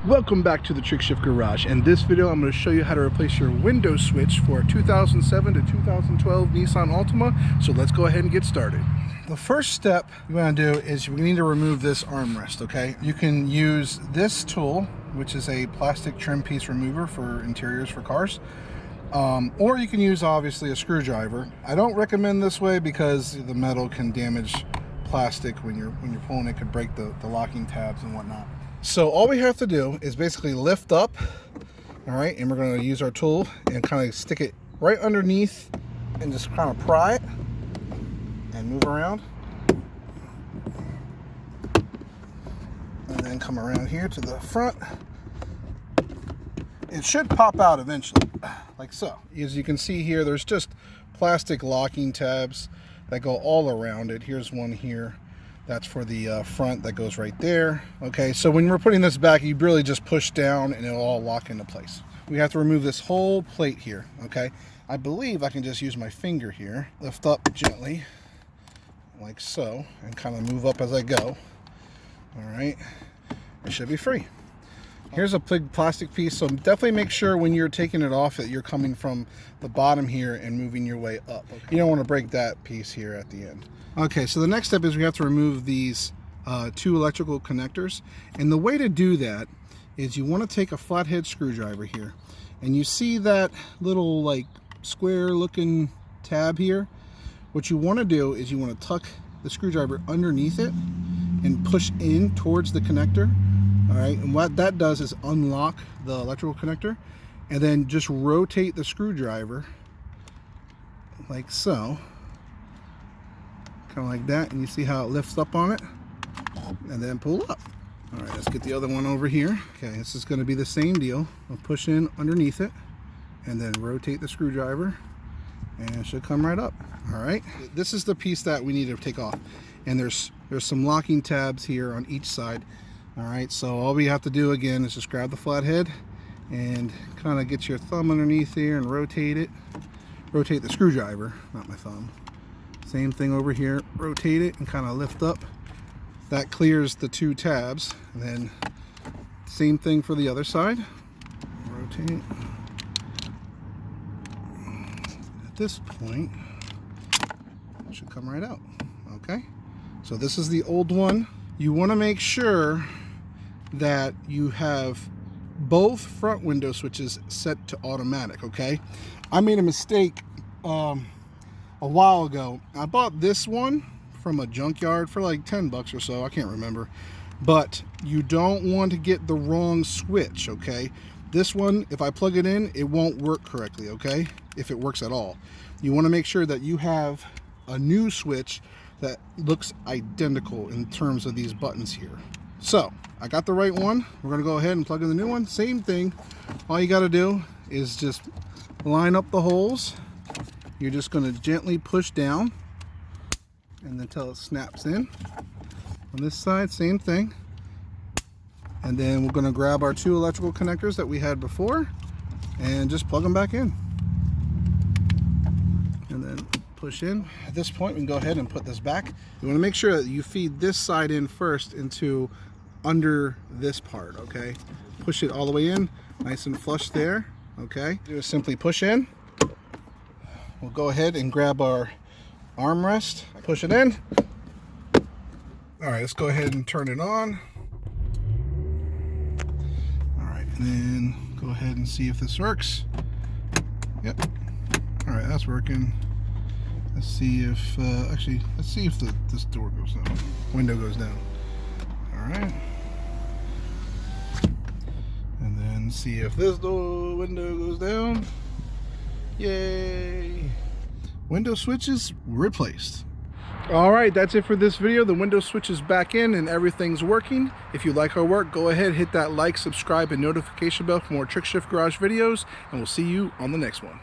Welcome back to the Trick Shift Garage. In this video, I'm going to show you how to replace your window switch for a 2007 to 2012 Nissan Altima. So let's go ahead and get started. The first step you want to do is we need to remove this armrest, okay? You can use this tool, which is a plastic trim piece remover for interiors for cars. Or you can use, obviously, a screwdriver. I don't recommend this way because the metal can damage plastic when you're pulling. It could break the locking tabs and whatnot. So all we have to do is basically lift up, all right, and we're going to use our tool and kind of stick it right underneath and just kind of pry it and move around. And then come around here to the front. It should pop out eventually, like so. As you can see here, there's just plastic locking tabs that go all around it. Here's one here. That's for the front that goes right there. Okay, so when we're putting this back, you really just push down and it'll all lock into place. We have to remove this whole plate here, okay? I believe I can just use my finger here, lift up gently, like so, and kind of move up as I go. All right, it should be free. Here's a big plastic piece, so definitely make sure when you're taking it off that you're coming from the bottom here and moving your way up. You don't want to break that piece here at the end. Okay, so the next step is we have to remove these two electrical connectors. And the way to do that is you want to take a flathead screwdriver here. And you see that little like square looking tab here? What you want to do is you want to tuck the screwdriver underneath it and push in towards the connector. All right, and what that does is unlock the electrical connector and then just rotate the screwdriver like so. Kind of like that, and you see how it lifts up on it, and then pull up. All right, let's get the other one over here. Okay, this is going to be the same deal. I'll push in underneath it and then rotate the screwdriver and it should come right up. All right, this is the piece that we need to take off, and there's some locking tabs here on each side. All right, so all we have to do again is just grab the flathead and kind of get your thumb underneath here and rotate it. Rotate the screwdriver, not my thumb. Same thing over here, rotate it and kind of lift up. That clears the two tabs. And then same thing for the other side. Rotate. At this point, it should come right out. Okay, so this is the old one. You want to make sure that you have both front window switches set to automatic, okay? I made a mistake a while ago. I bought this one from a junkyard for like 10 bucks or so, I can't remember, but you don't want to get the wrong switch, okay? This one, if I plug it in, it won't work correctly, okay? If it works at all. You want to make sure that you have a new switch that looks identical in terms of these buttons here. So I got the right one. We're going to go ahead and plug in the new one. Same thing. All you got to do is just line up the holes. You're just going to gently push down and until it snaps in. On this side, same thing. And then we're going to grab our two electrical connectors that we had before and just plug them back in. And then push in. At this point, we can go ahead and put this back. You want to make sure that you feed this side in first into under this part, okay? Push it all the way in, nice and flush there, okay? Just simply push in. We'll go ahead and grab our armrest, push it in. All right, let's go ahead and turn it on. All right, and then go ahead and see if this works. Yep. All right, that's working. Let's see if, let's see if this door goes down, window goes down. All right. And then see if this window goes down. Yay. Window switches replaced. All right, that's it for this video. The window switch is back in and everything's working. If you like our work, go ahead, hit that like, subscribe, and notification bell for more Trick Shift Garage videos, and we'll see you on the next one.